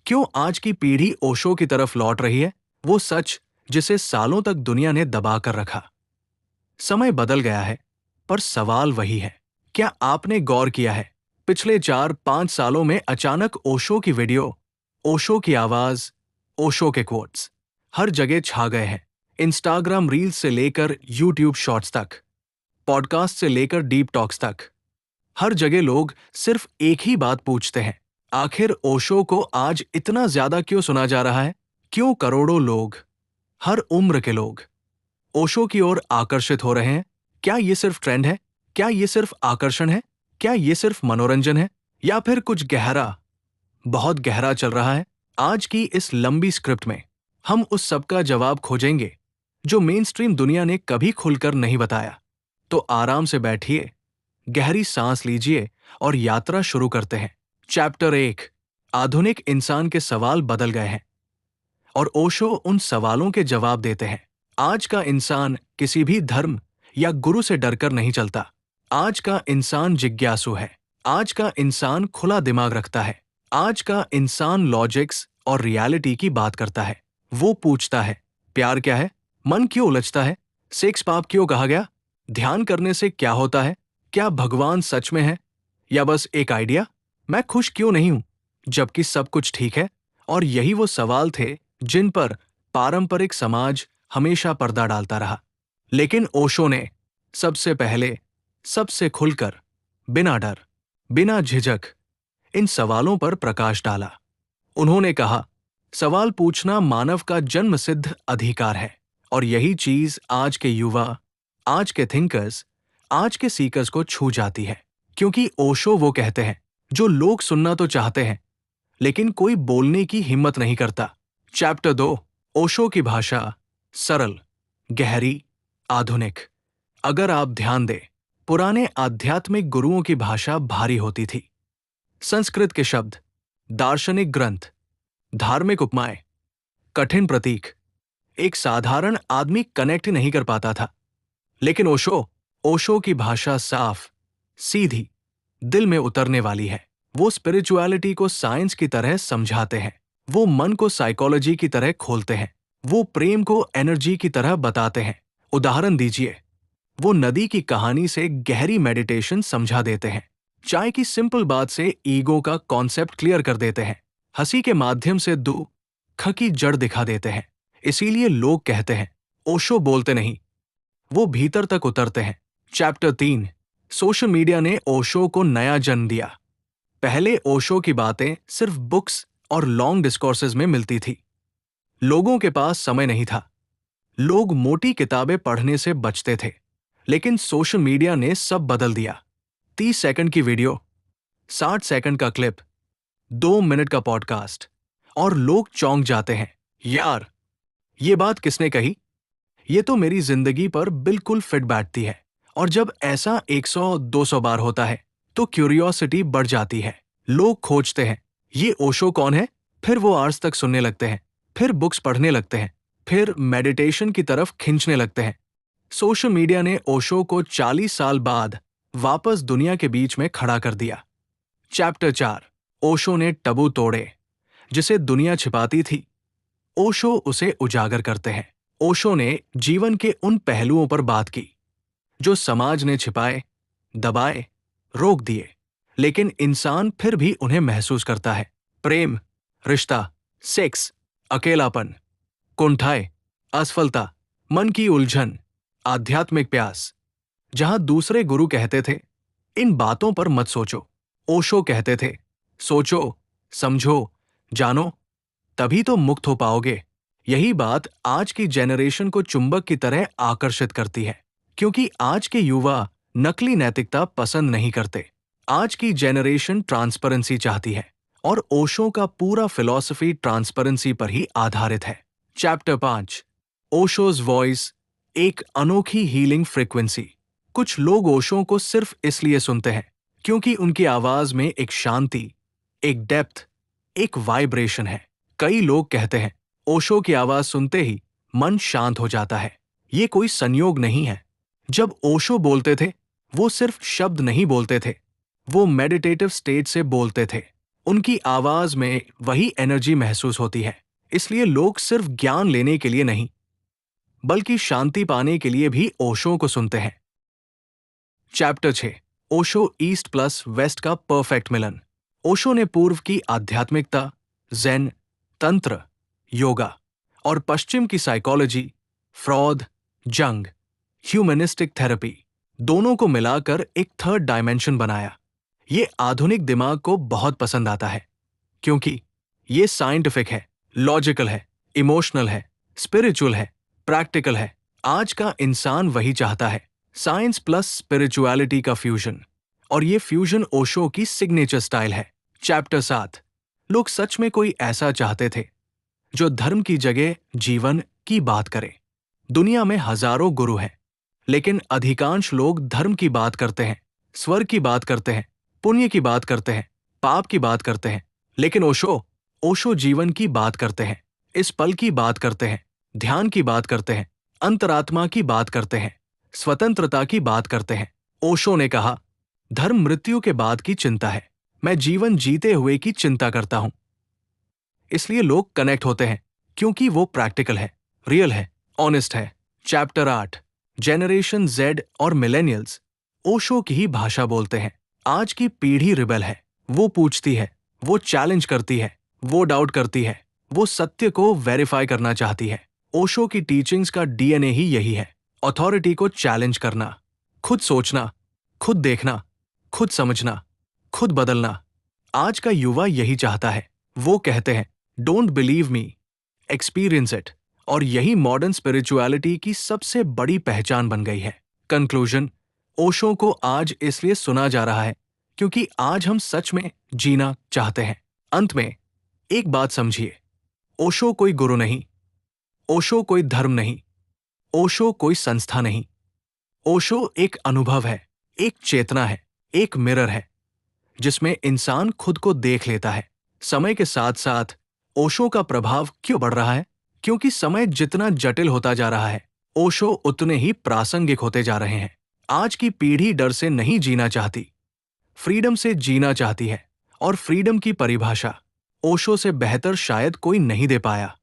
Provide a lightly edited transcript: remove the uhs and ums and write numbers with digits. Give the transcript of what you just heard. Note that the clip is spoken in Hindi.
क्यों आज की पीढ़ी ओशो की तरफ लौट रही है? वो सच जिसे सालों तक दुनिया ने दबा कर रखा। समय बदल गया है, पर सवाल वही है। क्या आपने गौर किया है, पिछले 4-5 सालों में अचानक ओशो की वीडियो, ओशो की आवाज, ओशो के कोट्स हर जगह छा गए हैं। इंस्टाग्राम रील्स से लेकर यूट्यूब शॉर्ट्स तक, पॉडकास्ट से लेकर डीप टॉक्स तक, हर जगह लोग सिर्फ एक ही बात पूछते हैं, आखिर ओशो को आज इतना ज्यादा क्यों सुना जा रहा है? क्यों करोड़ों लोग, हर उम्र के लोग, ओशो की ओर आकर्षित हो रहे हैं? क्या ये सिर्फ ट्रेंड है? क्या ये सिर्फ आकर्षण है? क्या ये सिर्फ मनोरंजन है? या फिर कुछ गहरा, बहुत गहरा चल रहा है? आज की इस लंबी स्क्रिप्ट में हम उस सब का जवाब खोजेंगे जो मेन स्ट्रीम दुनिया ने कभी खुलकर नहीं बताया। तो आराम से बैठिए, गहरी सांस लीजिए और यात्रा शुरू करते हैं। चैप्टर 1, आधुनिक इंसान के सवाल बदल गए हैं और ओशो उन सवालों के जवाब देते हैं। आज का इंसान किसी भी धर्म या गुरु से डरकर नहीं चलता। आज का इंसान जिज्ञासु है। आज का इंसान खुला दिमाग रखता है। आज का इंसान लॉजिक्स और रियलिटी की बात करता है। वो पूछता है, प्यार क्या है? मन क्यों उलझता है? सेक्स पाप क्यों कहा गया? ध्यान करने से क्या होता है? क्या भगवान सच में है या बस एक आइडिया? मैं खुश क्यों नहीं हूं जबकि सब कुछ ठीक है? और यही वो सवाल थे जिन पर पारंपरिक समाज हमेशा पर्दा डालता रहा। लेकिन ओशो ने सबसे पहले, सबसे खुलकर, बिना डर, बिना झिझक इन सवालों पर प्रकाश डाला। उन्होंने कहा, सवाल पूछना मानव का जन्मसिद्ध अधिकार है और यही चीज आज के युवा, आज के थिंकर्स, आज के सीकर्स को छू जाती है। क्योंकि ओशो वो कहते हैं जो लोग सुनना तो चाहते हैं लेकिन कोई बोलने की हिम्मत नहीं करता। चैप्टर 2, ओशो की भाषा, सरल, गहरी, आधुनिक। अगर आप ध्यान दें, पुराने आध्यात्मिक गुरुओं की भाषा भारी होती थी। संस्कृत के शब्द, दार्शनिक ग्रंथ, धार्मिक उपमाएं, कठिन प्रतीक, एक साधारण आदमी कनेक्ट ही नहीं कर पाता था। लेकिन ओशो की भाषा साफ, सीधी, दिल में उतरने वाली है। वो स्पिरिचुअलिटी को साइंस की तरह समझाते हैं। वो मन को साइकोलॉजी की तरह खोलते हैं। वो प्रेम को एनर्जी की तरह बताते हैं। उदाहरण दीजिए, वो नदी की कहानी से गहरी मेडिटेशन समझा देते हैं। चाय की सिंपल बात से ईगो का कॉन्सेप्ट क्लियर कर देते हैं। हंसी के माध्यम से दुख की जड़ दिखा देते हैं। इसीलिए लोग कहते हैं, ओशो बोलते नहीं, वो भीतर तक उतरते हैं। चैप्टर 3, सोशल मीडिया ने ओशो को नया जन्म दिया। पहले ओशो की बातें सिर्फ बुक्स और लॉन्ग डिस्कोर्सेज में मिलती थी। लोगों के पास समय नहीं था। लोग मोटी किताबें पढ़ने से बचते थे। लेकिन सोशल मीडिया ने सब बदल दिया। 30 सेकंड की वीडियो, 60 सेकंड का क्लिप, 2 मिनट का पॉडकास्ट, और लोग चौंक जाते हैं, यार ये बात किसने कही? ये तो मेरी जिंदगी पर बिल्कुल फिट बैठती है। और जब ऐसा 100-200 बार होता है तो क्यूरियोसिटी बढ़ जाती है। लोग खोजते हैं, ये ओशो कौन है? फिर वो आवर्स तक सुनने लगते हैं, फिर बुक्स पढ़ने लगते हैं, फिर मेडिटेशन की तरफ खींचने लगते हैं। सोशल मीडिया ने ओशो को 40 साल बाद वापस दुनिया के बीच में खड़ा कर दिया। चैप्टर 4, ओशो ने टबू तोड़े। जिसे दुनिया छिपाती थी, ओशो उसे उजागर करते हैं। ओशो ने जीवन के उन पहलुओं पर बात की जो समाज ने छिपाए, दबाए, रोक दिए, लेकिन इंसान फिर भी उन्हें महसूस करता है। प्रेम, रिश्ता, सेक्स, अकेलापन, कुंठाए, असफलता, मन की उलझन, आध्यात्मिक प्यास। जहां दूसरे गुरु कहते थे, इन बातों पर मत सोचो, ओशो कहते थे, सोचो, समझो, जानो, तभी तो मुक्त हो पाओगे। यही बात आज की जेनरेशन को चुंबक की तरह आकर्षित करती है, क्योंकि आज के युवा नकली नैतिकता पसंद नहीं करते। आज की जेनरेशन ट्रांसपेरेंसी चाहती है और ओशो का पूरा फिलॉसफी ट्रांसपेरेंसी पर ही आधारित है। चैप्टर 5, ओशोज वॉइस, एक अनोखी हीलिंग फ्रीक्वेंसी। कुछ लोग ओशो को सिर्फ इसलिए सुनते हैं क्योंकि उनकी आवाज में एक शांति, एक डेप्थ, एक वाइब्रेशन है। कई लोग कहते हैं, ओशो की आवाज सुनते ही मन शांत हो जाता है। ये कोई संयोग नहीं है। जब ओशो बोलते थे, वो सिर्फ शब्द नहीं बोलते थे, वो मेडिटेटिव स्टेट से बोलते थे। उनकी आवाज में वही एनर्जी महसूस होती है। इसलिए लोग सिर्फ ज्ञान लेने के लिए नहीं, बल्कि शांति पाने के लिए भी ओशो को सुनते हैं। Chapter 6, Osho east plus west का परफेक्ट मिलन। ओशो ने पूर्व की आध्यात्मिकता, ज़ेन, तंत्र, योगा और पश्चिम की साइकोलॉजी, फ्रॉद, जंग, ह्यूमनिस्टिक थेरेपी, दोनों को मिलाकर एक थर्ड डायमेंशन बनाया। ये आधुनिक दिमाग को बहुत पसंद आता है, क्योंकि ये साइंटिफिक है, लॉजिकल है, इमोशनल है, स्पिरिचुअल है, प्रैक्टिकल है। आज का इंसान वही चाहता है, साइंस प्लस स्पिरिचुअलिटी का फ्यूजन। और ये फ्यूजन ओशो की सिग्नेचर स्टाइल है। चैप्टर 7, लोग सच में कोई ऐसा चाहते थे जो धर्म की जगह जीवन की बात करे। दुनिया में हजारों गुरु हैं, लेकिन अधिकांश लोग धर्म की बात करते हैं, स्वर्ग की बात करते हैं, पुण्य की बात करते हैं, पाप की बात करते हैं। लेकिन ओशो जीवन की बात करते हैं, इस पल की बात करते हैं, ध्यान की बात करते हैं, अंतरात्मा की बात करते हैं, स्वतंत्रता की बात करते हैं। ओशो ने कहा, धर्म मृत्यु के बाद की चिंता है, मैं जीवन जीते हुए की चिंता करता हूं। इसलिए लोग कनेक्ट होते हैं, क्योंकि वो प्रैक्टिकल है, रियल है, ऑनेस्ट है। चैप्टर 8, जेनरेशन जेड और मिलेनियल्स ओशो की ही भाषा बोलते हैं। आज की पीढ़ी रिबेल है, वो पूछती है, वो चैलेंज करती है, वो डाउट करती है, वो सत्य को वेरीफाई करना चाहती है। ओशो की टीचिंग्स का डीएनए ही यही है, अथॉरिटी को चैलेंज करना, खुद सोचना, खुद देखना, खुद समझना, खुद बदलना। आज का युवा यही चाहता है। वो कहते हैं, don't believe me, experience it. और यही मॉडर्न स्पिरिचुअलिटी की सबसे बड़ी पहचान बन गई है। कंक्लूजन, ओशो को आज इसलिए सुना जा रहा है क्योंकि आज हम सच में जीना चाहते हैं। अंत में एक बात समझिए, ओशो कोई गुरु नहीं, ओशो कोई धर्म नहीं, ओशो कोई संस्था नहीं। ओशो एक अनुभव है, एक चेतना है, एक मिरर है, जिसमें इंसान खुद को देख लेता है। समय के साथ साथ ओशो का प्रभाव क्यों बढ़ रहा है? क्योंकि समय जितना जटिल होता जा रहा है, ओशो उतने ही प्रासंगिक होते जा रहे हैं। आज की पीढ़ी डर से नहीं जीना चाहती, फ्रीडम से जीना चाहती है। और फ्रीडम की परिभाषा ओशो से बेहतर शायद कोई नहीं दे पाया।